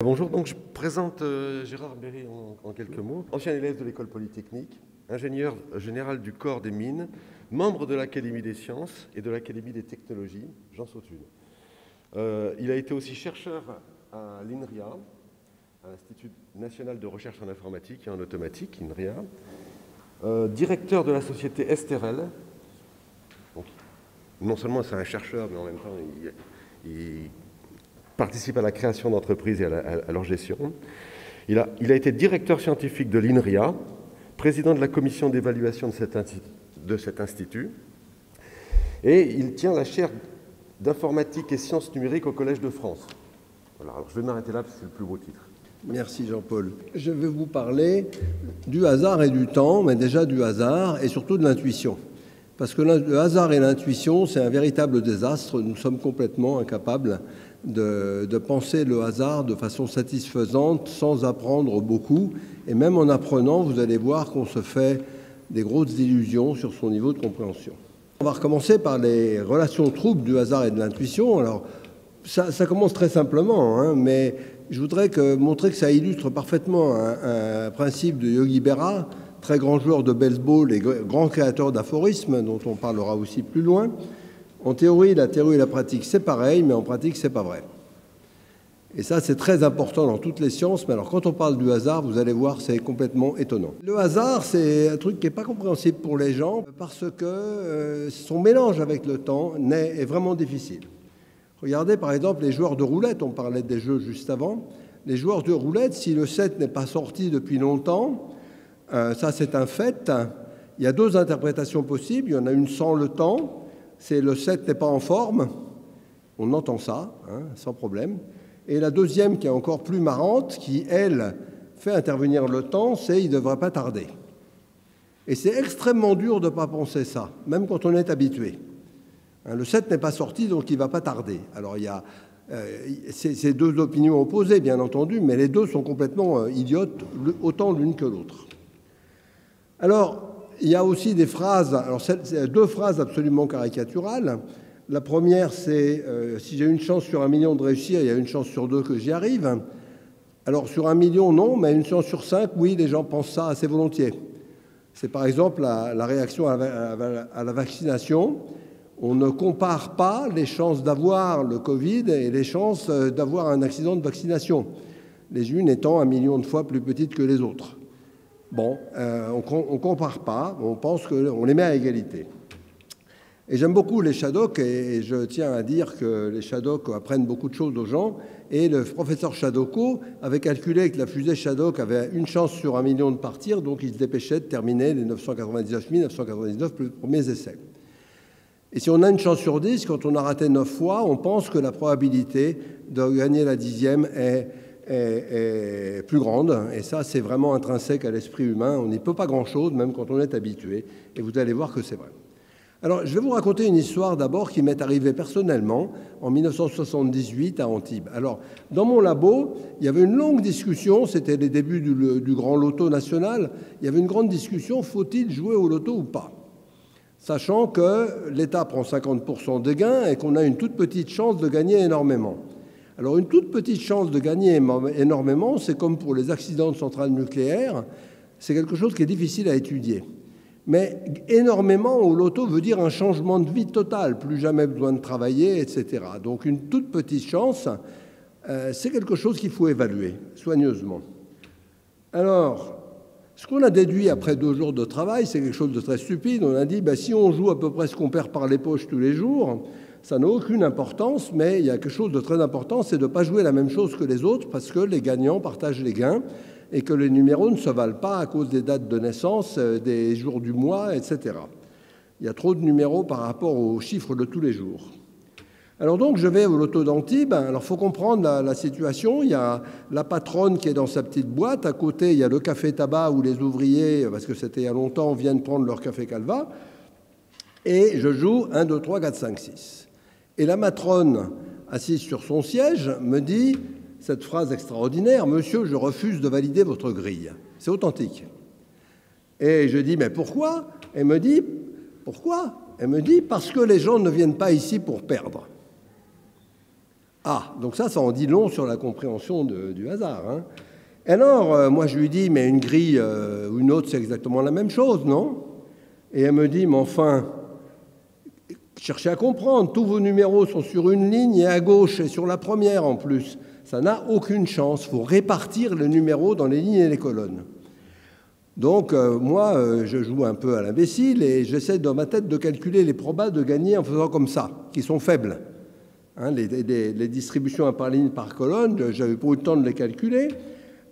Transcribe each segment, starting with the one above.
Bonjour, donc je présente Gérard Berry en quelques mots. Ancien élève de l'école polytechnique, ingénieur général du corps des mines, membre de l'Académie des sciences et de l'Académie des technologies, Jean Sautune. Il a été aussi chercheur à l'INRIA, à l'Institut national de recherche en informatique et en automatique, INRIA, directeur de la société Esterel. Donc, non seulement c'est un chercheur, mais en même temps il participe à la création d'entreprises et à leur gestion. Il a été directeur scientifique de l'INRIA, président de la commission d'évaluation de cet institut, et il tient la chaire d'informatique et sciences numériques au Collège de France. Voilà, alors je vais m'arrêter là parce que c'est le plus beau titre. Merci Jean-Paul. Je vais vous parler du hasard et du temps, mais déjà du hasard et surtout de l'intuition. Parce que le hasard et l'intuition, c'est un véritable désastre. Nous sommes complètement incapables de penser le hasard de façon satisfaisante, sans apprendre beaucoup. Et même en apprenant, vous allez voir qu'on se fait des grosses illusions sur son niveau de compréhension. On va recommencer par les relations troubles du hasard et de l'intuition. Alors, ça commence très simplement, hein, mais je voudrais montrer que ça illustre parfaitement un principe de Yogi Berra, très grand joueur de baseball et grand créateur d'aphorismes, dont on parlera aussi plus loin. En théorie, la théorie et la pratique, c'est pareil, mais en pratique, c'est pas vrai. Et ça, c'est très important dans toutes les sciences. Mais alors, quand on parle du hasard, vous allez voir, c'est complètement étonnant. Le hasard, c'est un truc qui n'est pas compréhensible pour les gens parce que son mélange avec le temps est vraiment difficile. Regardez, par exemple, les joueurs de roulette. On parlait des jeux juste avant. Les joueurs de roulette, si le 7 n'est pas sorti depuis longtemps, ça, c'est un fait. Il y a deux interprétations possibles. Il y en a une sans le temps. C'est le 7 n'est pas en forme. On entend ça, hein, sans problème. Et la deuxième, qui est encore plus marrante, qui, elle, fait intervenir le temps, c'est « il ne devrait pas tarder ». Et c'est extrêmement dur de ne pas penser ça, même quand on est habitué. Hein, le 7 n'est pas sorti, donc il ne va pas tarder. Alors, il y a ces deux opinions opposées, bien entendu, mais les deux sont complètement idiotes, autant l'une que l'autre. Alors, il y a aussi des phrases, alors c'est deux phrases absolument caricaturales. La première, c'est si j'ai une chance sur 1 million de réussir, il y a une chance sur 2 que j'y arrive. Alors sur 1 million, non, mais une chance sur 5, oui, les gens pensent ça assez volontiers. C'est par exemple la réaction à la vaccination. On ne compare pas les chances d'avoir le Covid et les chances d'avoir un accident de vaccination, les unes étant 1 million de fois plus petites que les autres. Bon, on ne compare pas, on pense qu'on les met à égalité. Et j'aime beaucoup les Shadocks, et je tiens à dire que les Shadocks apprennent beaucoup de choses aux gens. Et le professeur Shadocko avait calculé que la fusée Shadok avait une chance sur 1 million de partir, donc il se dépêchait de terminer les 999 999 premiers essais. Et si on a une chance sur 10, quand on a raté 9 fois, on pense que la probabilité de gagner la 10e est plus grande, et ça c'est vraiment intrinsèque à l'esprit humain. On n'y peut pas grand-chose, même quand on est habitué, et vous allez voir que c'est vrai. Alors je vais vous raconter une histoire d'abord qui m'est arrivée personnellement en 1978 à Antibes. Alors dans mon labo, il y avait une longue discussion, c'était les débuts du grand loto national, il y avait une grande discussion, faut-il jouer au loto ou pas ? Sachant que l'État prend 50% des gains et qu'on a une toute petite chance de gagner énormément. Alors une toute petite chance de gagner énormément, c'est comme pour les accidents de centrales nucléaires, c'est quelque chose qui est difficile à étudier. Mais énormément au loto veut dire un changement de vie total, plus jamais besoin de travailler, etc. Donc une toute petite chance, c'est quelque chose qu'il faut évaluer soigneusement. Alors, ce qu'on a déduit après 2 jours de travail, c'est quelque chose de très stupide. On a dit, si on joue à peu près ce qu'on perd par les poches tous les jours, ça n'a aucune importance, mais il y a quelque chose de très important, c'est de ne pas jouer la même chose que les autres parce que les gagnants partagent les gains et que les numéros ne se valent pas à cause des dates de naissance, des jours du mois, etc. Il y a trop de numéros par rapport aux chiffres de tous les jours. Alors donc, je vais au loto d'Antibes. Alors, il faut comprendre la situation. Il y a la patronne qui est dans sa petite boîte. À côté, il y a le café tabac où les ouvriers, parce que c'était il y a longtemps, viennent prendre leur café Calva. Et je joue 1, 2, 3, 4, 5, 6. Et la matrone, assise sur son siège, me dit cette phrase extraordinaire « Monsieur, je refuse de valider votre grille ». C'est authentique. Et je dis « Mais pourquoi ?» Elle me dit « Pourquoi ?» Elle me dit « Parce que les gens ne viennent pas ici pour perdre. » Ah, donc ça en dit long sur la compréhension du hasard. Hein. Alors, moi, je lui dis, mais une grille ou une autre, c'est exactement la même chose, non? Et elle me dit, mais enfin, cherchez à comprendre, tous vos numéros sont sur une ligne et à gauche, et sur la première en plus. Ça n'a aucune chance. Il faut répartir les numéros dans les lignes et les colonnes. Donc, moi, je joue un peu à l'imbécile et j'essaie dans ma tête de calculer les probas de gagner en faisant comme ça, qui sont faibles. Hein, les distributions par ligne, par colonne, je n'avais pas eu le temps de les calculer,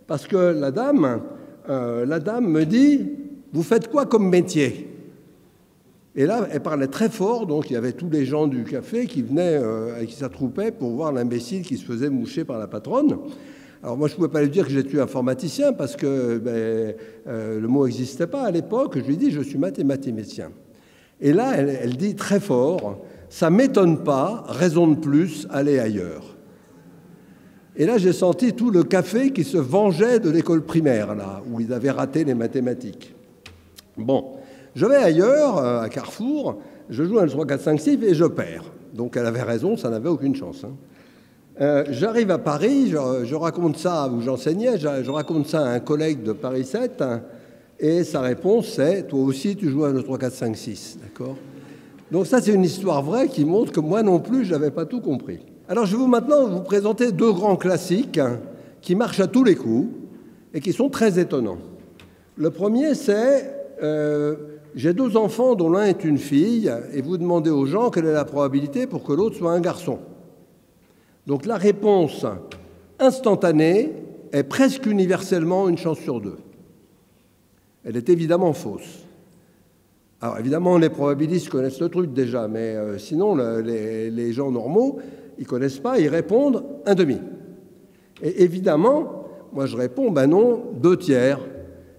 parce que la dame me dit « Vous faites quoi comme métier ?» Et là, elle parlait très fort, donc il y avait tous les gens du café qui venaient et qui s'attroupaient pour voir l'imbécile qui se faisait moucher par la patronne. Alors moi, je ne pouvais pas lui dire que j'étais informaticien parce que le mot n'existait pas à l'époque. Je lui dis, je suis mathématicien. Et là, elle dit très fort, ça ne m'étonne pas, raison de plus, aller ailleurs. Et là, j'ai senti tout le café qui se vengeait de l'école primaire, là, où ils avaient raté les mathématiques. Bon, je vais ailleurs, à Carrefour, je joue un 3, 4, 5, 6 et je perds. Donc elle avait raison, ça n'avait aucune chance. Hein. J'arrive à Paris, je raconte ça où j'enseignais, je raconte ça à un collègue de Paris 7, hein, et sa réponse c'est « Toi aussi, tu joues à 3, 4, 5, 6 ». D'accord ? Donc ça, c'est une histoire vraie qui montre que moi non plus, je n'avais pas tout compris. Alors je vais maintenant vous présenter deux grands classiques hein, qui marchent à tous les coups et qui sont très étonnants. Le premier, c'est j'ai deux enfants dont l'un est une fille et vous demandez aux gens quelle est la probabilité pour que l'autre soit un garçon. Donc la réponse instantanée est presque universellement une chance sur deux. Elle est évidemment fausse. Alors évidemment, les probabilistes connaissent le truc déjà, mais sinon, les gens normaux, ils ne connaissent pas, ils répondent un demi. Et évidemment, moi je réponds, ben non, 2/3.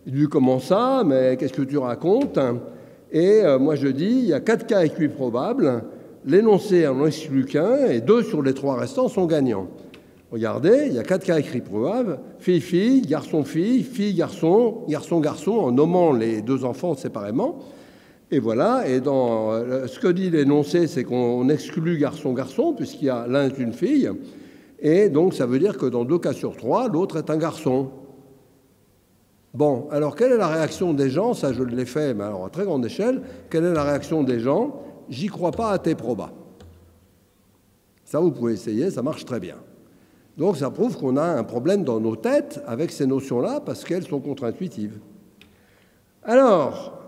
Il dit, comment ça, mais qu'est-ce que tu racontes? Et moi je dis, il y a 4 cas équiprobables, l'énoncé en exclut qu'un, et 2 sur les 3 restants sont gagnants. Regardez, il y a 4 cas équiprobables, fille-fille, garçon-fille, fille-garçon, garçon-garçon, en nommant les deux enfants séparément. Et voilà, et dans ce que dit l'énoncé, c'est qu'on exclut garçon-garçon, puisqu'il y a l'un est une fille, et donc ça veut dire que dans 2 cas sur 3, l'autre est un garçon. Bon, alors quelle est la réaction des gens? Ça, je l'ai fait, mais alors à très grande échelle. Quelle est la réaction des gens? J'y crois pas à tes probas. Ça, vous pouvez essayer, ça marche très bien. Donc ça prouve qu'on a un problème dans nos têtes avec ces notions-là, parce qu'elles sont contre-intuitives. Alors,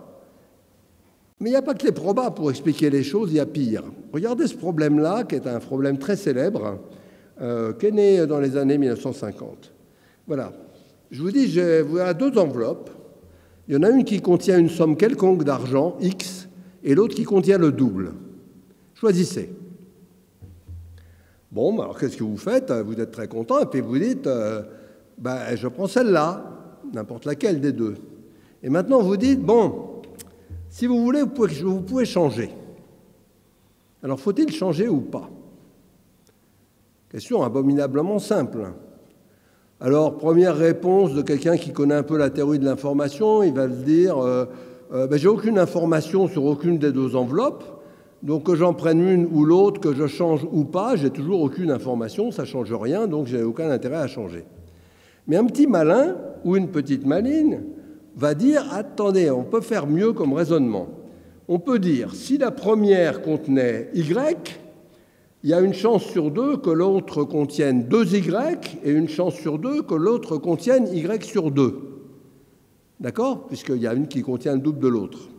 mais il n'y a pas que les probas pour expliquer les choses, il y a pire. Regardez ce problème-là, qui est un problème très célèbre, qui est né dans les années 1950. Voilà. Je vous dis, vous avez 2 enveloppes. Il y en a une qui contient une somme quelconque d'argent, X, et l'autre qui contient le double. Choisissez. Bon, alors qu'est-ce que vous faites? Vous êtes très content, et puis vous dites, je prends celle-là, n'importe laquelle des deux. Et maintenant, vous dites, bon, si vous voulez, vous pouvez changer. Alors, faut-il changer ou pas? Question abominablement simple. Alors, première réponse de quelqu'un qui connaît un peu la théorie de l'information, il va se dire j'ai aucune information sur aucune des 2 enveloppes, donc que j'en prenne une ou l'autre, que je change ou pas, j'ai toujours aucune information, ça ne change rien, donc j'ai aucun intérêt à changer. Mais un petit malin ou une petite maline va dire attendez, on peut faire mieux comme raisonnement. On peut dire si la première contenait Y, il y a une chance sur 2 que l'autre contienne 2Y et une chance sur 2 que l'autre contienne Y sur 2. D'accord? Puisqu'il y a une qui contient le double de l'autre.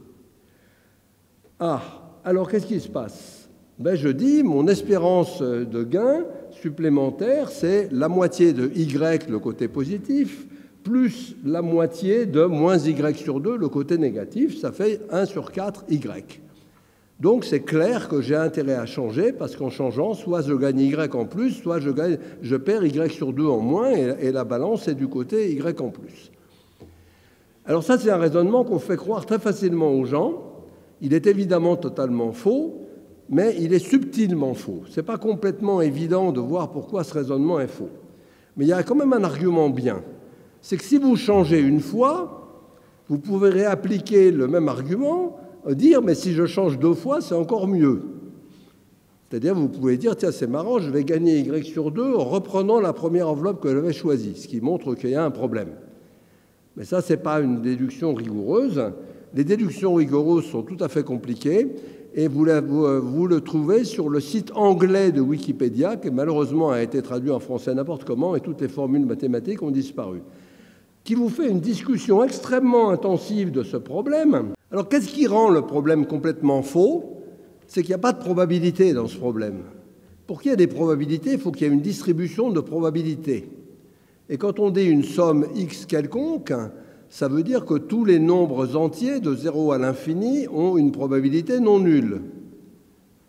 Ah, alors qu'est-ce qui se passe? Je dis, mon espérance de gain supplémentaire, c'est la moitié de Y, le côté positif, plus la moitié de moins Y sur 2, le côté négatif, ça fait 1 sur 4 Y. Donc c'est clair que j'ai intérêt à changer parce qu'en changeant, soit je gagne Y en plus, soit je perds Y sur 2 en moins et la balance est du côté Y en plus. Alors ça, c'est un raisonnement qu'on fait croire très facilement aux gens. Il est évidemment totalement faux, mais il est subtilement faux. Ce n'est pas complètement évident de voir pourquoi ce raisonnement est faux. Mais il y a quand même un argument bien. C'est que si vous changez une fois, vous pouvez réappliquer le même argument, dire « mais si je change 2 fois, c'est encore mieux ». C'est-à-dire, vous pouvez dire, tiens, c'est marrant, je vais gagner Y sur 2 en reprenant la première enveloppe que j'avais choisie, ce qui montre qu'il y a un problème. Mais ça, ce n'est pas une déduction rigoureuse. Les déductions rigoureuses sont tout à fait compliquées et vous le trouvez sur le site anglais de Wikipédia, qui malheureusement a été traduit en français n'importe comment et toutes les formules mathématiques ont disparu, qui vous fait une discussion extrêmement intensive de ce problème. Alors, qu'est-ce qui rend le problème complètement faux ? C'est qu'il n'y a pas de probabilité dans ce problème. Pour qu'il y ait des probabilités, il faut qu'il y ait une distribution de probabilités. Et quand on dit une somme x quelconque, ça veut dire que tous les nombres entiers de 0 à l'infini ont une probabilité non nulle.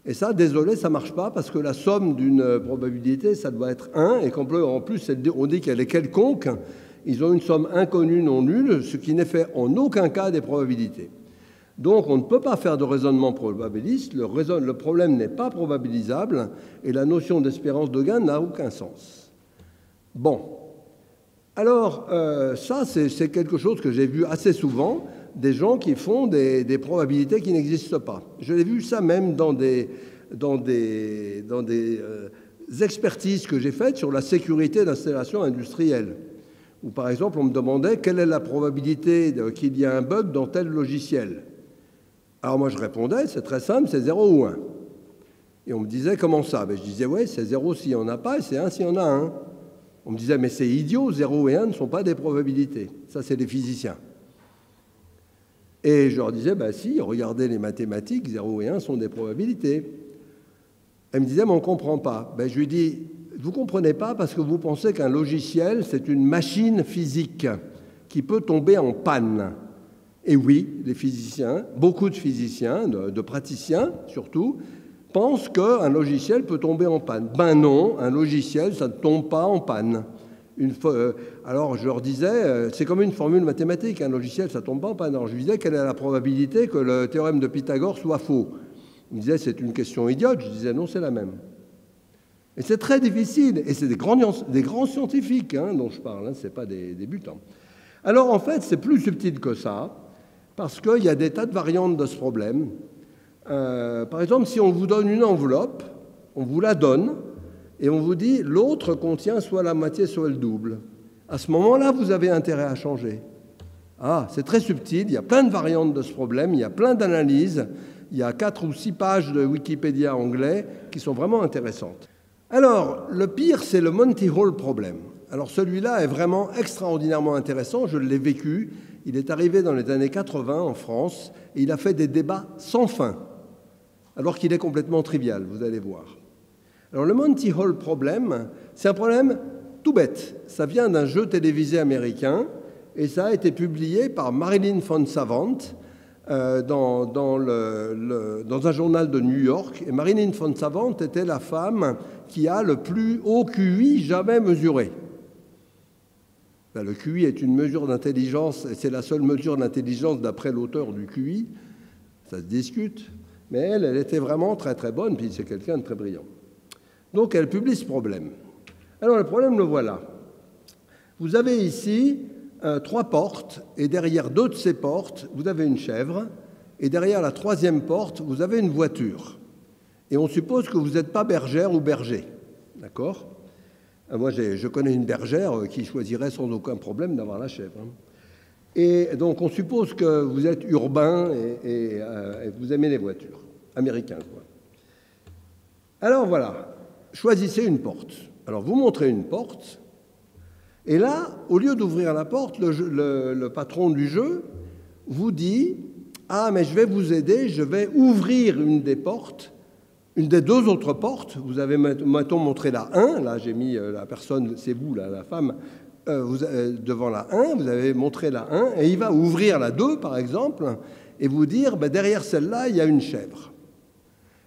Et ça, désolé, ça ne marche pas parce que la somme d'une probabilité, ça doit être 1. Et en plus, on dit qu'elle est quelconque. Ils ont une somme inconnue non nulle, ce qui n'est fait en aucun cas des probabilités. Donc, on ne peut pas faire de raisonnement probabiliste, le problème n'est pas probabilisable et la notion d'espérance de gain n'a aucun sens. Bon, alors ça, c'est quelque chose que j'ai vu assez souvent, des gens qui font des probabilités qui n'existent pas. Je l'ai vu ça même dans des expertises que j'ai faites sur la sécurité d'installations industrielles, où par exemple, on me demandait quelle est la probabilité qu'il y ait un bug dans tel logiciel. Alors moi, je répondais, c'est très simple, c'est 0 ou 1. Et on me disait, comment ça? Je disais, oui, c'est 0 s'il n'y en a pas et c'est 1 s'il y en a 1. On me disait, mais c'est idiot, 0 et 1 ne sont pas des probabilités. Ça, c'est des physiciens. Et je leur disais, si, regardez les mathématiques, 0 et 1 sont des probabilités. Elle me disait, mais on ne comprend pas. Je lui dis, vous ne comprenez pas parce que vous pensez qu'un logiciel, c'est une machine physique qui peut tomber en panne. Et oui, les physiciens, beaucoup de physiciens, de praticiens surtout, pensent qu'un logiciel peut tomber en panne. Non, un logiciel, ça ne tombe pas en panne. Alors je leur disais, c'est comme une formule mathématique, un logiciel, ça ne tombe pas en panne. Alors je lui disais, quelle est la probabilité que le théorème de Pythagore soit faux? Il me disait, c'est une question idiote. Je disais, non, c'est la même. Et c'est très difficile, et c'est des grands scientifiques dont je parle, ce n'est pas des débutants. Alors en fait, c'est plus subtil que ça, parce qu'il y a des tas de variantes de ce problème. Par exemple, si on vous donne une enveloppe, on vous la donne, et on vous dit l'autre contient soit la moitié, soit le double. À ce moment-là, vous avez intérêt à changer. Ah, c'est très subtil, il y a plein de variantes de ce problème, il y a plein d'analyses, il y a 4 ou 6 pages de Wikipédia anglais qui sont vraiment intéressantes. Alors, le pire, c'est le Monty Hall problème. Alors celui-là est vraiment extraordinairement intéressant, je l'ai vécu. Il est arrivé dans les années 80 en France et il a fait des débats sans fin, alors qu'il est complètement trivial, vous allez voir. Alors le Monty Hall problème, c'est un problème tout bête. Ça vient d'un jeu télévisé américain et ça a été publié par Marilyn von Savant dans un journal de New York. Et Marilyn von Savant était la femme qui a le plus haut QI jamais mesuré. Le QI est une mesure d'intelligence, et c'est la seule mesure d'intelligence d'après l'auteur du QI. Ça se discute, mais elle était vraiment très très bonne, puis c'est quelqu'un de très brillant. Donc elle publie ce problème. Alors le problème, le voilà. Vous avez ici 3 portes, et derrière 2 de ces portes, vous avez une chèvre, et derrière la 3e porte, vous avez une voiture. Et on suppose que vous n'êtes pas bergère ou berger, d'accord ? Moi, je connais une bergère qui choisirait sans aucun problème d'avoir la chèvre. Et donc, on suppose que vous êtes urbain et vous aimez les voitures. Américain, quoi. Alors, voilà. Choisissez une porte. Alors, vous montrez une porte. Et là, au lieu d'ouvrir la porte, le patron du jeu vous dit « Ah, mais je vais vous aider, je vais ouvrir une des portes. » Une des 2 autres portes, vous avez, mettons, montré la 1, là j'ai mis la personne, c'est vous, là, la femme, devant la 1, vous avez montré la 1, et il va ouvrir la 2, par exemple, et vous dire, derrière celle-là, il y a une chèvre.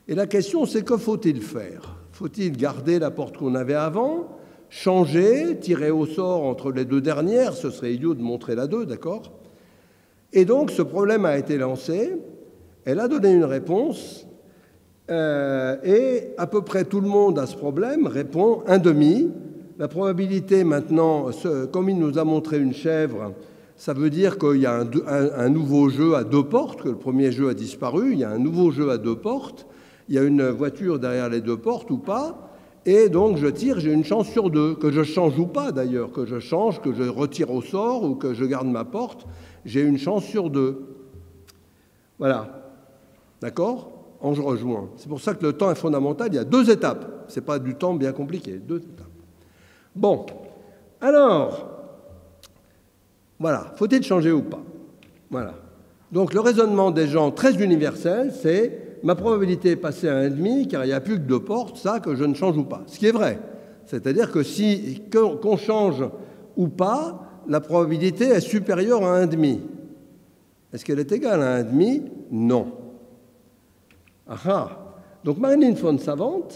Et la question, c'est que faut-il faire? Faut-il garder la porte qu'on avait avant, changer, tirer au sort entre les 2 dernières? Ce serait idiot de montrer la 2, d'accord? Et donc, ce problème a été lancé, elle a donné une réponse, et à peu près tout le monde à ce problème répond 1/2. La probabilité maintenant, comme il nous a montré une chèvre, ça veut dire qu'il y a un nouveau jeu à 2 portes, que le premier jeu a disparu, il y a un nouveau jeu à 2 portes, Il y a une voiture derrière les deux portes ou pas, et donc je tire, j'ai une chance sur 2, que je change ou pas d'ailleurs, que je change, que je retire au sort ou que je garde ma porte, j'ai une chance sur 2. Voilà. D'accord ? On se rejoint. C'est pour ça que le temps est fondamental. Il y a 2 étapes. Ce n'est pas du temps bien compliqué. 2 étapes. Bon. Alors, voilà. Faut-il changer ou pas ? Voilà. Donc, le raisonnement des gens très universel, c'est ma probabilité est passée à 1,5 car il n'y a plus que 2 portes, ça, que je ne change ou pas. Ce qui est vrai. C'est-à-dire que qu'on change ou pas, la probabilité est supérieure à 1,5. Est-ce qu'elle est égale à 1,5 ? Non. Ah. Donc Marilyn von Savant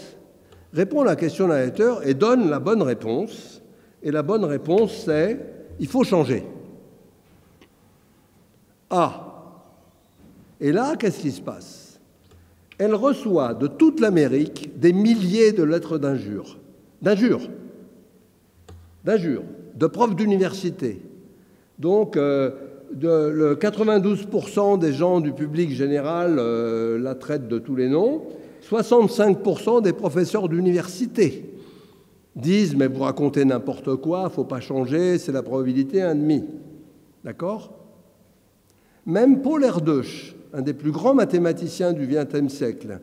répond à la question de la lecteur et donne la bonne réponse. Et la bonne réponse, c'est il faut changer. Ah. Et là, qu'est-ce qui se passe ? Elle reçoit de toute l'Amérique des milliers de lettres d'injures. D'injures, de profs d'université. Donc, le 92% des gens du public général la traitent de tous les noms. 65% des professeurs d'université disent « mais vous racontez n'importe quoi, il ne faut pas changer, c'est la probabilité 1,5 ». D'accord ? Même Paul Erdős, un des plus grands mathématiciens du XXe siècle,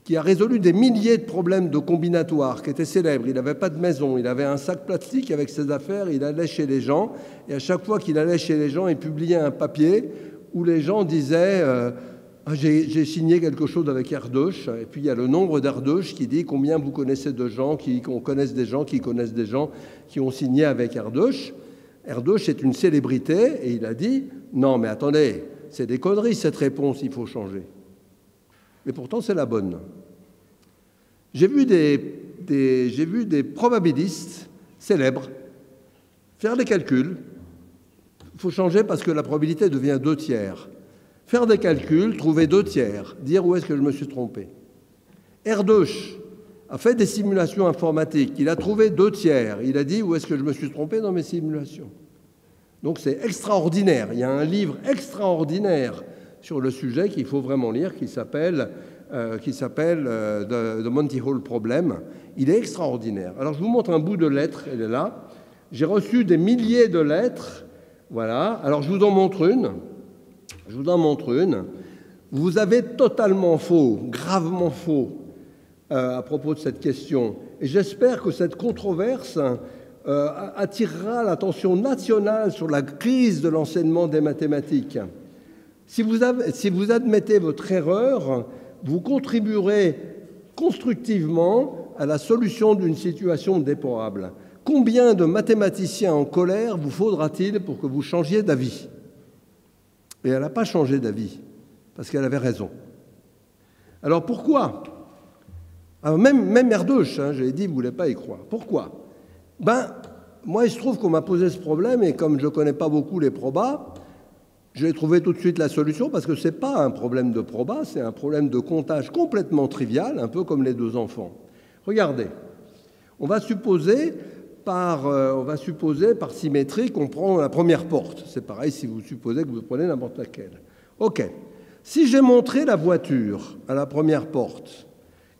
qui a résolu des milliers de problèmes de combinatoires, qui était célèbre. Il n'avait pas de maison, il avait un sac plastique avec ses affaires, il allait chez les gens, et à chaque fois qu'il allait chez les gens, il publiait un papier où les gens disaient j'ai signé quelque chose avec Erdős, et puis il y a le nombre d'Erdős qui dit combien vous connaissez de gens, qu'on connaisse des gens qui connaissent des gens qui ont signé avec Erdős. Erdős est une célébrité, et il a dit non mais attendez, c'est des conneries cette réponse, il faut changer. Mais pourtant, c'est la bonne. J'ai vu des probabilistes célèbres faire des calculs. Il faut changer parce que la probabilité devient 2/3. Faire des calculs, trouver 2/3, dire où est-ce que je me suis trompé. Erdős a fait des simulations informatiques. Il a trouvé 2/3. Il a dit où est-ce que je me suis trompé dans mes simulations. Donc c'est extraordinaire. Il y a un livre extraordinaire sur le sujet qu'il faut vraiment lire, qui s'appelle The Monty Hall Problem. Il est extraordinaire. Alors, je vous montre un bout de lettre, elle est là. J'ai reçu des milliers de lettres. Voilà. Alors, je vous en montre une. Vous avez totalement faux, gravement faux, à propos de cette question. Et j'espère que cette controverse attirera l'attention nationale sur la crise de l'enseignement des mathématiques. Si vous admettez votre erreur, vous contribuerez constructivement à la solution d'une situation déplorable. Combien de mathématiciens en colère vous faudra-t-il pour que vous changiez d'avis ? Et elle n'a pas changé d'avis, parce qu'elle avait raison. Alors pourquoi ? Alors même Erdős, j'avais dit, ne voulait pas y croire. Pourquoi ? Moi, il se trouve qu'on m'a posé ce problème, et comme je ne connais pas beaucoup les probas, j'ai trouvé tout de suite la solution, parce que ce n'est pas un problème de proba, c'est un problème de comptage complètement trivial, un peu comme les 2 enfants. Regardez, on va supposer par symétrie qu'on prend la première porte. C'est pareil si vous supposez que vous prenez n'importe laquelle. OK. Si j'ai montré la voiture à la première porte,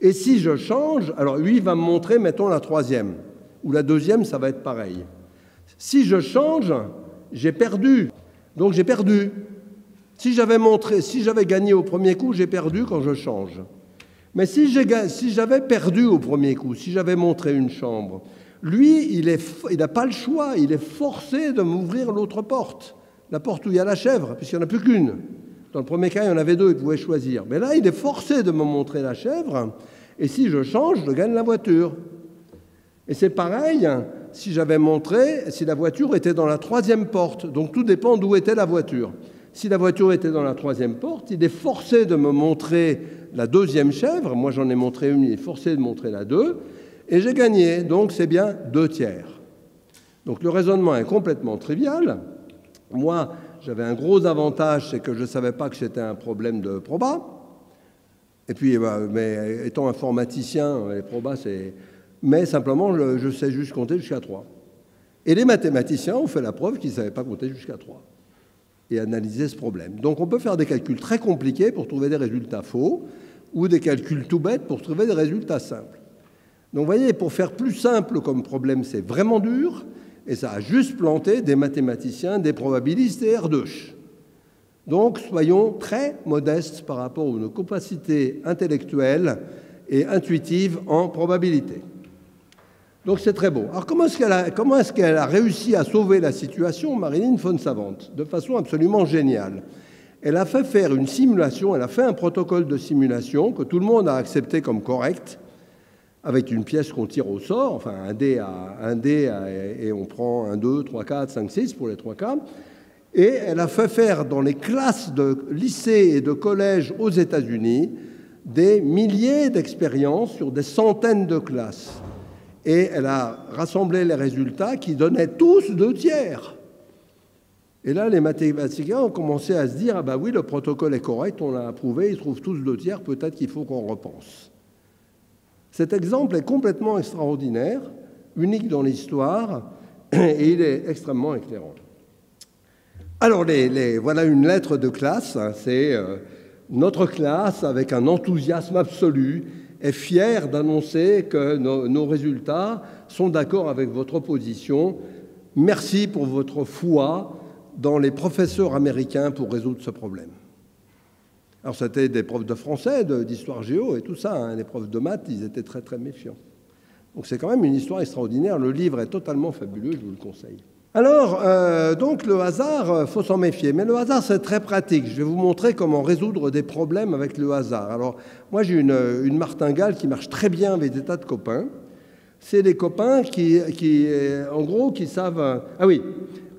et si je change, alors lui, il va me montrer, mettons, la 3e, ou la 2e, ça va être pareil. Si je change, j'ai perdu. Donc j'ai perdu. Si j'avais gagné au premier coup, j'ai perdu quand je change. Mais si j'avais perdu au premier coup, si j'avais montré une chambre, lui, il n'a pas le choix, il est forcé de m'ouvrir l'autre porte, la porte où il y a la chèvre, puisqu'il n'y en a plus qu'une. Dans le premier cas, il y en avait 2, il pouvait choisir. Mais là, il est forcé de me montrer la chèvre, et si je change, je gagne la voiture. Et c'est pareil, si j'avais montré, si la voiture était dans la 3e porte. Donc tout dépend d'où était la voiture. Si la voiture était dans la 3e porte, il est forcé de me montrer la 2e chèvre. Moi, j'en ai montré une, il est forcé de montrer la 2. Et j'ai gagné, donc c'est bien 2/3. Donc le raisonnement est complètement trivial. Moi, j'avais un gros avantage, c'est que je ne savais pas que c'était un problème de proba. Et puis, mais étant informaticien, les probas, c'est... Mais simplement, je sais juste compter jusqu'à 3. Et les mathématiciens ont fait la preuve qu'ils ne savaient pas compter jusqu'à 3 et analyser ce problème. Donc on peut faire des calculs très compliqués pour trouver des résultats faux. ou des calculs tout bêtes pour trouver des résultats simples. Donc vous voyez, pour faire plus simple comme problème, c'est vraiment dur, et ça a juste planté des mathématiciens, des probabilistes et erdouches. Donc soyons très modestes par rapport à nos capacités intellectuelles et intuitives en probabilité. Donc c'est très beau. Alors comment est-ce qu'elle a réussi à sauver la situation, Marilyn von Savant, de façon absolument géniale? Elle a fait faire une simulation, elle a fait un protocole de simulation que tout le monde a accepté comme correct, avec une pièce qu'on tire au sort, enfin un dé et on prend 1, 2, 3, 4, 5, 6 pour les 3 cas. Et elle a fait faire dans les classes de lycée et de collège aux États-Unis des milliers d'expériences sur des centaines de classes. Et elle a rassemblé les résultats qui donnaient tous 2 tiers. Et là, les mathématiciens ont commencé à se dire « Ah ben oui, le protocole est correct, on l'a approuvé, ils trouvent tous 2 tiers, peut-être qu'il faut qu'on repense. » Cet exemple est complètement extraordinaire, unique dans l'histoire, et il est extrêmement éclairant. Alors, voilà une lettre de classe, hein, c'est notre classe, avec un enthousiasme absolu, est fière d'annoncer que nos résultats sont d'accord avec votre position. Merci pour votre foi dans les professeurs américains pour résoudre ce problème. Alors, c'était des profs de français, d'histoire géo et tout ça, hein. Les profs de maths, ils étaient très, très méfiants. Donc, c'est quand même une histoire extraordinaire. Le livre est totalement fabuleux, je vous le conseille. Alors, donc, le hasard, faut s'en méfier. Mais le hasard, c'est très pratique. Je vais vous montrer comment résoudre des problèmes avec le hasard. Alors, moi, j'ai une martingale qui marche très bien avec des tas de copains. C'est des copains qui en gros, qui savent... Ah oui,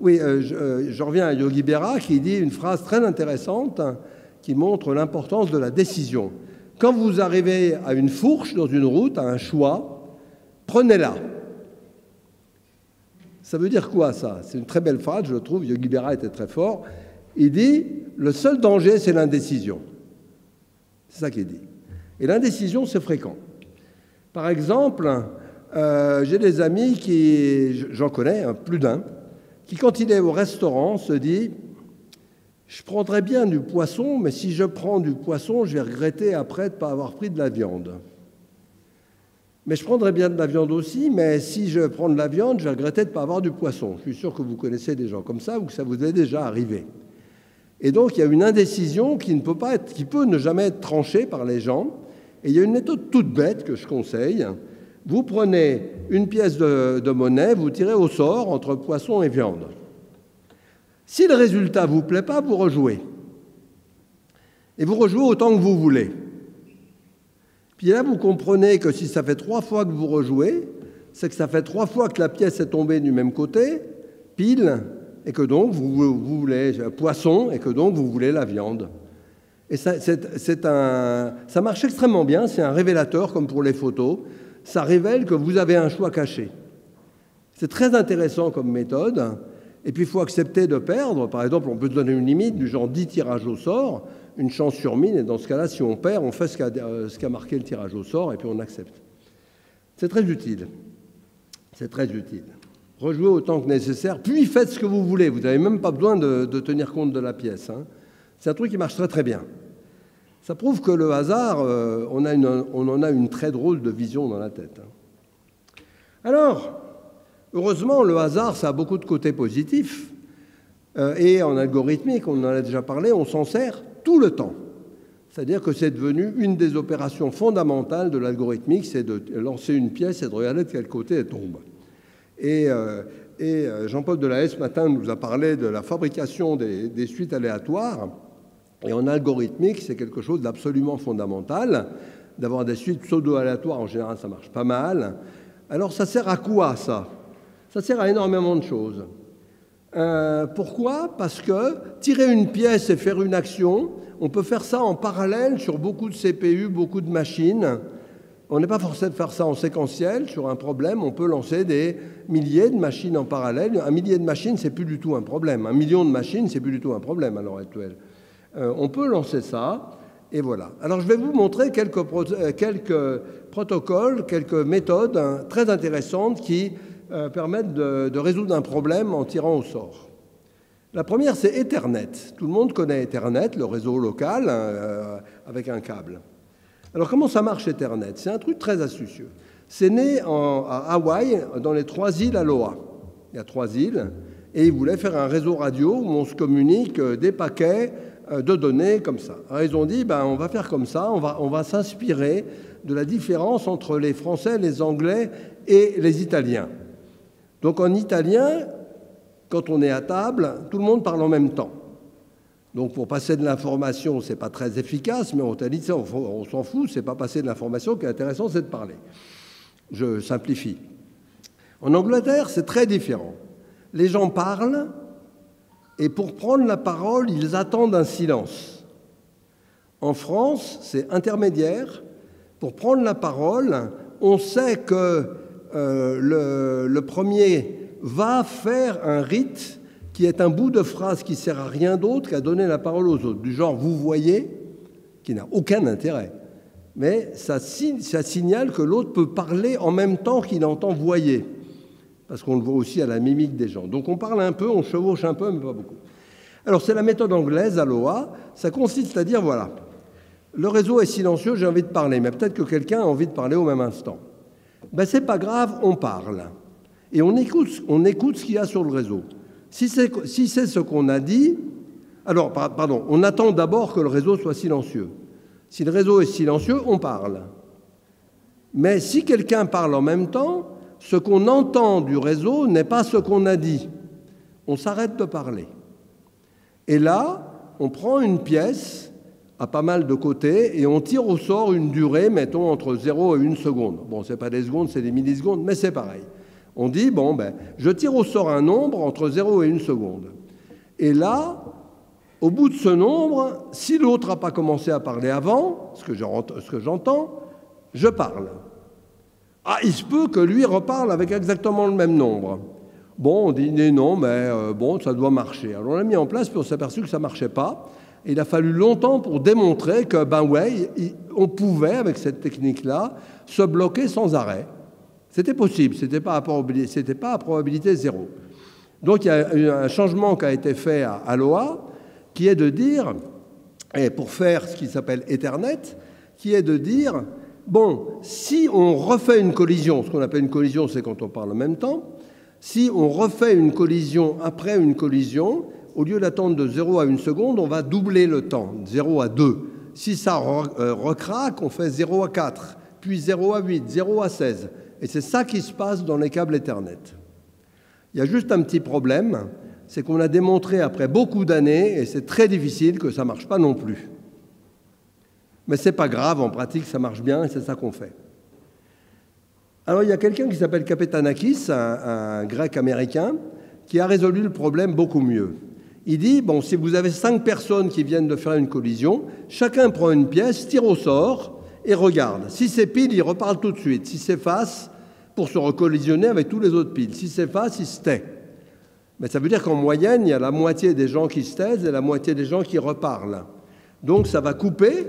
je reviens à Yogi Berra qui dit une phrase très intéressante qui montre l'importance de la décision. Quand vous arrivez à une fourche dans une route, à un choix, prenez-la. Ça veut dire quoi, ça? C'est une très belle phrase, je trouve. Yogi Berra était très fort. Il dit « Le seul danger, c'est l'indécision ». C'est ça qu'il dit. Et l'indécision, c'est fréquent. Par exemple, j'ai des amis j'en connais, plus d'un, qui, quand il est au restaurant, se dit « Je prendrais bien du poisson, mais si je prends du poisson, je vais regretter après de ne pas avoir pris de la viande. Mais je prendrais bien de la viande aussi, mais si je prends de la viande, je vais regretter de ne pas avoir du poisson. » Je suis sûr que vous connaissez des gens comme ça ou que ça vous est déjà arrivé. Et donc, il y a une indécision qui peut ne jamais être tranchée par les gens. Et il y a une méthode toute bête que je conseille. Vous prenez une pièce de monnaie, vous tirez au sort entre poisson et viande. Si le résultat ne vous plaît pas, vous rejouez. Et vous rejouez autant que vous voulez. Puis là, vous comprenez que si ça fait 3 fois que vous rejouez, c'est que ça fait 3 fois que la pièce est tombée du même côté, pile, et que donc vous voulez poisson, et que donc vous voulez la viande. Et ça marche extrêmement bien, c'est un révélateur comme pour les photos. Ça révèle que vous avez un choix caché. C'est très intéressant comme méthode. Et puis il faut accepter de perdre. Par exemple, on peut se donner une limite du genre 10 tirages au sort, une chance sur 1000, et dans ce cas-là, si on perd, on fait ce qu'a marqué le tirage au sort, et puis on accepte. C'est très utile. C'est très utile. Rejouez autant que nécessaire, puis faites ce que vous voulez. Vous n'avez même pas besoin de tenir compte de la pièce, hein. C'est un truc qui marche très très bien. Ça prouve que le hasard, on en a une très drôle de vision dans la tête. Alors, heureusement, le hasard, ça a beaucoup de côtés positifs. Et en algorithmique, on en a déjà parlé, on s'en sert tout le temps. C'est-à-dire que c'est devenu une des opérations fondamentales de l'algorithmique, c'est de lancer une pièce et de regarder de quel côté elle tombe. Et Jean-Paul Delahaye, ce matin, nous a parlé de la fabrication des suites aléatoires. Et en algorithmique, c'est quelque chose d'absolument fondamental. D'avoir des suites pseudo-aléatoires, en général, ça marche pas mal. Alors, ça sert à quoi, ça? Ça sert à énormément de choses. Pourquoi? Parce que tirer une pièce et faire une action, on peut faire ça en parallèle sur beaucoup de CPU, beaucoup de machines. On n'est pas forcé de faire ça en séquentiel. Sur un problème, on peut lancer des milliers de machines en parallèle. Un millier de machines, c'est plus du tout un problème. 1 million de machines, c'est plus du tout un problème à l'heure actuelle. On peut lancer ça, et voilà. Alors, je vais vous montrer quelques protocoles, quelques méthodes très intéressantes qui permettent de résoudre un problème en tirant au sort. La première, c'est Ethernet. Tout le monde connaît Ethernet, le réseau local avec un câble. Alors comment ça marche Ethernet? C'est un truc très astucieux. C'est né à Hawaï, dans les 3 îles Aloha. Il y a 3 îles, et ils voulaient faire un réseau radio où on se communique des paquets de données comme ça. Alors ils ont dit, on va faire comme ça, on va s'inspirer de la différence entre les Français, les Anglais et les Italiens. Donc en italien, quand on est à table, tout le monde parle en même temps. Donc pour passer de l'information, ce n'est pas très efficace, mais on t'a dit, on s'en fout, ce n'est pas passer de l'information, ce qui est intéressant, c'est de parler. Je simplifie. En Angleterre, c'est très différent. Les gens parlent, et pour prendre la parole, ils attendent un silence. En France, c'est intermédiaire. Pour prendre la parole, on sait que le premier va faire un rite qui est un bout de phrase qui ne sert à rien d'autre qu'à donner la parole aux autres, du genre « vous voyez », qui n'a aucun intérêt. Mais ça signale que l'autre peut parler en même temps qu'il entend « voyer », parce qu'on le voit aussi à la mimique des gens. Donc on parle un peu, on chevauche un peu, mais pas beaucoup. Alors c'est la méthode anglaise, Aloha, ça consiste à dire « voilà, le réseau est silencieux, j'ai envie de parler, mais peut-être que quelqu'un a envie de parler au même instant. » C'est pas grave, on parle. Et on écoute ce qu'il y a sur le réseau. Si c'est ce qu'on a dit, alors, pardon, on attend d'abord que le réseau soit silencieux. Si le réseau est silencieux, on parle. Mais si quelqu'un parle en même temps, ce qu'on entend du réseau n'est pas ce qu'on a dit. On s'arrête de parler. Et là, on prend une pièce à pas mal de côtés et on tire au sort une durée, mettons, entre 0 et 1 seconde. Bon, ce n'est pas des secondes, c'est des millisecondes, mais c'est pareil. On dit, je tire au sort un nombre entre 0 et 1 seconde. Et là, au bout de ce nombre, si l'autre n'a pas commencé à parler avant, ce que j'entends, je parle. Ah, il se peut que lui reparle avec exactement le même nombre. Bon, on dit non, mais ça doit marcher. Alors on l'a mis en place, puis on s'est aperçu que ça ne marchait pas. Et il a fallu longtemps pour démontrer que, on pouvait, avec cette technique-là, se bloquer sans arrêt. C'était possible, ce n'était pas à probabilité 0. Donc il y a eu un changement qui a été fait à Aloha, qui est de dire, et pour faire ce qui s'appelle Ethernet, qui est de dire, si on refait une collision, ce qu'on appelle une collision, c'est quand on parle en même temps, si on refait une collision après une collision, au lieu d'attendre de 0 à 1 seconde, on va doubler le temps, 0 à 2. Si ça recraque, on fait 0 à 4, puis 0 à 8, 0 à 16. Et c'est ça qui se passe dans les câbles Ethernet. Il y a juste un petit problème, c'est qu'on a démontré après beaucoup d'années, et c'est très difficile, que ça ne marche pas non plus. Mais ce n'est pas grave, en pratique, ça marche bien, et c'est ça qu'on fait. Alors, il y a quelqu'un qui s'appelle Kapetanakis, un grec américain, qui a résolu le problème beaucoup mieux. Il dit, si vous avez 5 personnes qui viennent de faire une collision, chacun prend une pièce, tire au sort, et regarde. Si c'est pile, il reparle tout de suite. Si c'est face, pour se recollisionner avec tous les autres piles. Si c'est face, il se tait. Mais ça veut dire qu'en moyenne, il y a la moitié des gens qui se taisent et la moitié des gens qui reparlent. Donc ça va couper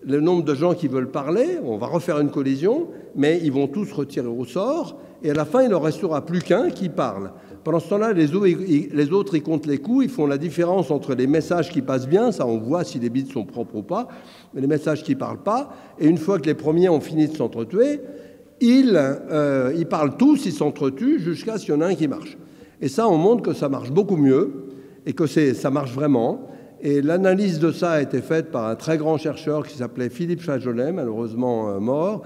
le nombre de gens qui veulent parler. On va refaire une collision, mais ils vont tous retirer au sort. Et à la fin, il ne restera plus qu'un qui parle. Pendant ce temps-là, les autres, ils comptent les coups, ils font la différence entre les messages qui passent bien, ça on voit si les bits sont propres ou pas, mais les messages qui ne parlent pas, et une fois que les premiers ont fini de s'entretuer, ils parlent tous, ils s'entretuent, jusqu'à ce qu'il y en a un qui marche. Et ça, on montre que ça marche beaucoup mieux, et que ça marche vraiment. Et l'analyse de ça a été faite par un très grand chercheur qui s'appelait Philippe Chajolet, malheureusement mort,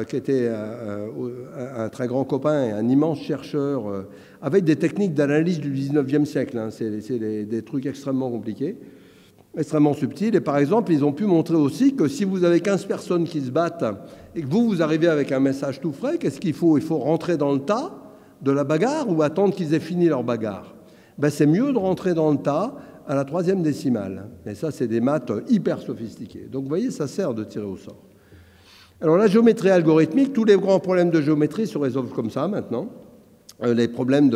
qui était un très grand copain et un immense chercheur, avec des techniques d'analyse du 19e siècle. C'est des trucs extrêmement compliqués, extrêmement subtils. Et par exemple, ils ont pu montrer aussi que si vous avez 15 personnes qui se battent et que vous arrivez avec un message tout frais, qu'est-ce qu'il faut? Il faut rentrer dans le tas de la bagarre ou attendre qu'ils aient fini leur bagarre? C'est mieux de rentrer dans le tas à la 3e décimale. Et ça, c'est des maths hyper sophistiquées. Donc, vous voyez, ça sert de tirer au sort. Alors, la géométrie algorithmique, tous les grands problèmes de géométrie se résolvent comme ça, maintenant. Les problèmes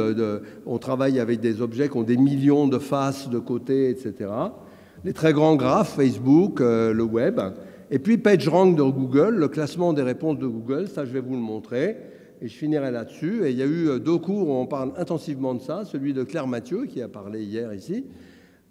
on travaille avec des objets qui ont des millions de faces, de côtés, etc. Les très grands graphes, Facebook, le web. Et puis, PageRank de Google, le classement des réponses de Google, ça, je vais vous le montrer. Et je finirai là-dessus. Et il y a eu 2 cours où on parle intensivement de ça, celui de Claire Mathieu, qui a parlé hier ici,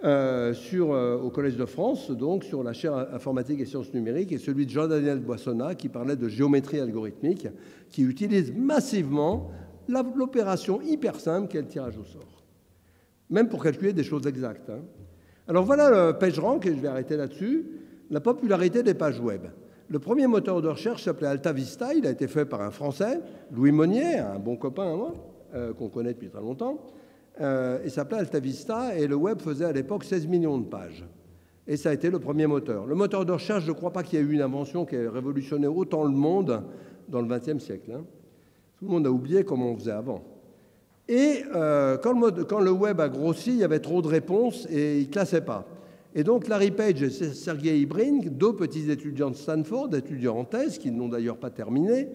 au Collège de France, donc sur la chaire informatique et sciences numériques, et celui de Jean-Daniel Boissonnat qui parlait de géométrie algorithmique, qui utilise massivement l'opération hyper simple qu'est le tirage au sort, même pour calculer des choses exactes. Alors voilà le PageRank, et je vais arrêter là-dessus, la popularité des pages web. Le premier moteur de recherche s'appelait AltaVista, il a été fait par un Français, Louis Monnier, un bon copain à moi, qu'on connaît depuis très longtemps. Il s'appelait AltaVista et le web faisait à l'époque 16 millions de pages. Et ça a été le premier moteur. Le moteur de recherche, je ne crois pas qu'il y ait eu une invention qui ait révolutionné autant le monde dans le XXe siècle. Tout le monde a oublié comment on faisait avant. Et quand le web a grossi, il y avait trop de réponses et il ne classait pas. Et donc Larry Page et Sergey Brin, deux petits étudiants de Stanford, étudiants en thèse, qui n'ont d'ailleurs pas terminé,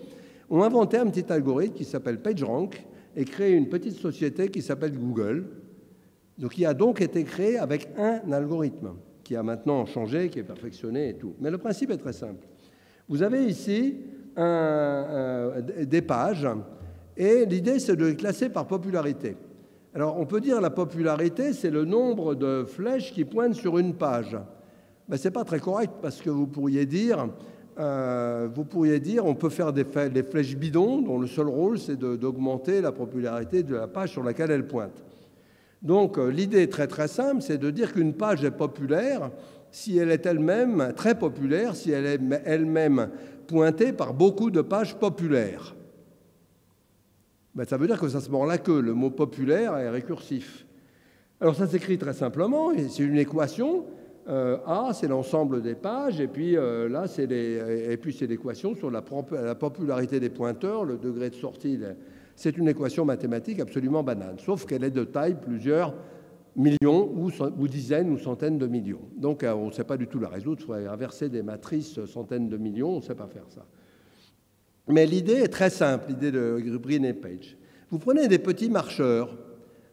ont inventé un petit algorithme qui s'appelle PageRank et créé une petite société qui s'appelle Google, donc qui a donc été créé avec un algorithme, qui a maintenant changé, qui est perfectionné et tout. Mais le principe est très simple. Vous avez ici des pages, et l'idée c'est de les classer par popularité. Alors on peut dire la popularité, c'est le nombre de flèches qui pointent sur une page. Ben, ce n'est pas très correct, parce que vous pourriez dire on peut faire des flèches bidons dont le seul rôle c'est d'augmenter la popularité de la page sur laquelle elle pointe. Donc l'idée très très simple, c'est de dire qu'une page est populaire si elle est elle-même très populaire, si elle est elle-même pointée par beaucoup de pages populaires. Ben, ça veut dire que ça se mord la queue, le mot populaire est récursif. Alors ça s'écrit très simplement, c'est une équation. A, c'est l'ensemble des pages, et puis là, c'est l'équation sur la popularité des pointeurs, le degré de sortie. C'est une équation mathématique absolument banale, sauf qu'elle est de taille plusieurs millions ou dizaines ou centaines de millions. Donc on ne sait pas du tout la résoudre, il faudrait inverser des matrices centaines de millions, on ne sait pas faire ça. Mais l'idée est très simple, l'idée de Brin et Page. Vous prenez des petits marcheurs,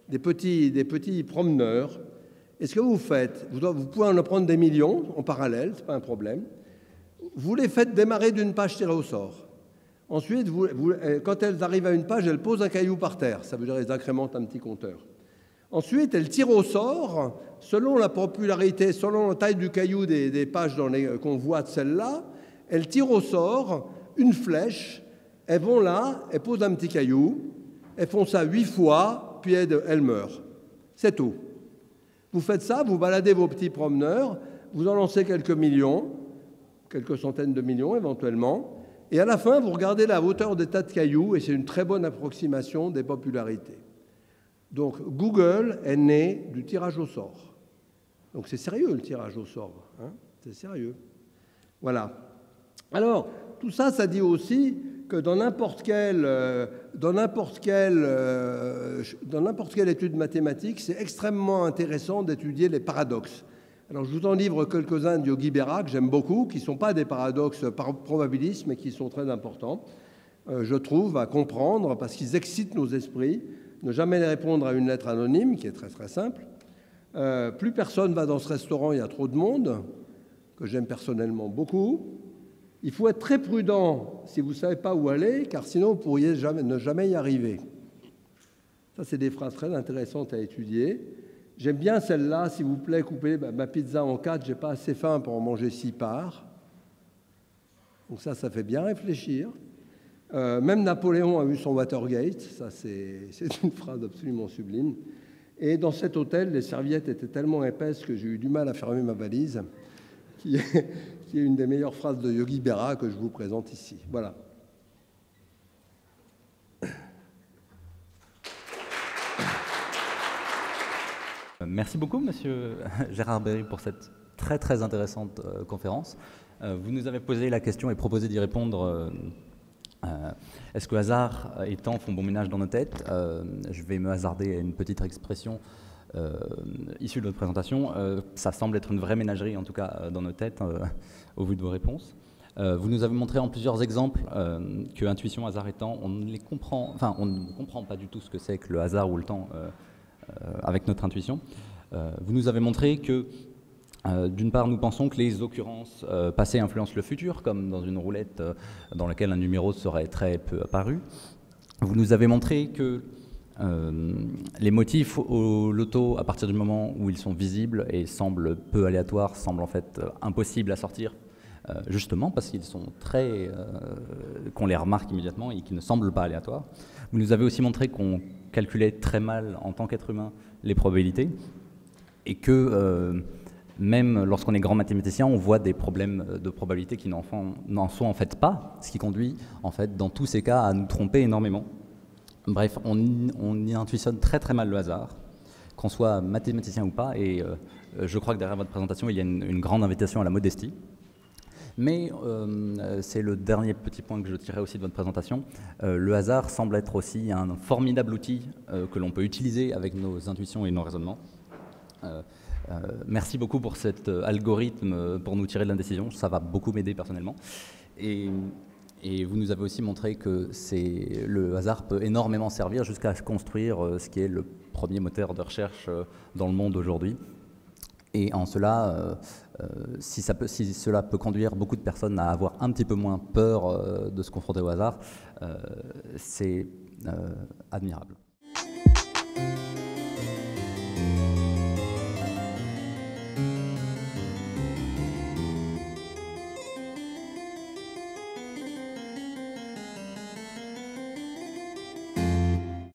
des petits promeneurs. Et ce que vous faites, vous pouvez en prendre des millions en parallèle, ce n'est pas un problème. Vous les faites démarrer d'une page tirée au sort. Ensuite, quand elles arrivent à une page, elles posent un caillou par terre. Ça veut dire qu'elles incrémentent un petit compteur. Ensuite, elles tirent au sort, selon la popularité, selon la taille du caillou des pages qu'on voit de celle-là, elles tirent au sort une flèche, elles vont là, elles posent un petit caillou, elles font ça 8 fois, puis elles meurent. C'est tout. Vous faites ça, vous baladez vos petits promeneurs, vous en lancez quelques millions, quelques centaines de millions éventuellement, et à la fin, vous regardez la hauteur des tas de cailloux, et c'est une très bonne approximation des popularités. Donc Google est né du tirage au sort. Donc c'est sérieux le tirage au sort, hein, c'est sérieux. Voilà. Alors, tout ça, ça dit aussi que dans n'importe quelle étude mathématique, c'est extrêmement intéressant d'étudier les paradoxes. Alors, je vous en livre quelques-uns de Yogi Berra, que j'aime beaucoup, qui ne sont pas des paradoxes par probabilisme, mais qui sont très importants, je trouve, à comprendre, parce qu'ils excitent nos esprits. Ne jamais répondre à une lettre anonyme, qui est très très simple. Plus personne va dans ce restaurant, il y a trop de monde, que j'aime personnellement beaucoup. Il faut être très prudent si vous ne savez pas où aller, car sinon vous pourriez ne jamais y arriver. Ça, c'est des phrases très intéressantes à étudier. J'aime bien celle-là, s'il vous plaît, coupez ma pizza en 4, j'ai pas assez faim pour en manger 6 parts. Donc ça fait bien réfléchir. Même Napoléon a eu son Watergate, ça c'est une phrase absolument sublime. Et dans cet hôtel, les serviettes étaient tellement épaisses que j'ai eu du mal à fermer ma valise, qui est une des meilleures phrases de Yogi Berra que je vous présente ici. Voilà. Merci beaucoup, Monsieur Gérard Berry, pour cette très très intéressante conférence. Vous nous avez posé la question et proposé d'y répondre. Est-ce que hasard et temps font bon ménage dans nos têtes? Je vais me hasarder à une petite expression issue de votre présentation. Ça semble être une vraie ménagerie, en tout cas dans nos têtes, au vu de vos réponses. Vous nous avez montré en plusieurs exemples que intuition, hasard et temps, on ne comprend pas du tout ce que c'est que le hasard ou le temps avec notre intuition. Vous nous avez montré que d'une part, nous pensons que les occurrences passées influencent le futur, comme dans une roulette dans laquelle un numéro serait très peu apparu. Vous nous avez montré que Les motifs au loto, à partir du moment où ils sont visibles et semblent peu aléatoires, semblent en fait impossibles à sortir, justement parce qu'ils sont qu'on les remarque immédiatement et qu'ils ne semblent pas aléatoires. Vous nous avez aussi montré qu'on calculait très mal en tant qu'être humain les probabilités et que même lorsqu'on est grand mathématicien, on voit des problèmes de probabilité qui n'en sont en fait pas, ce qui conduit en fait dans tous ces cas à nous tromper énormément. Bref, on y intuitionne très très mal le hasard, qu'on soit mathématicien ou pas, et je crois que derrière votre présentation, il y a une grande invitation à la modestie. Mais c'est le dernier petit point que je tirerai aussi de votre présentation. Le hasard semble être aussi un formidable outil que l'on peut utiliser avec nos intuitions et nos raisonnements. Merci beaucoup pour cet algorithme pour nous tirer de l'indécision. Ça va beaucoup m'aider personnellement. Et vous nous avez aussi montré que le hasard peut énormément servir jusqu'à construire ce qui est le premier moteur de recherche dans le monde aujourd'hui. Et en cela, si cela peut conduire beaucoup de personnes à avoir un petit peu moins peur de se confronter au hasard, c'est admirable.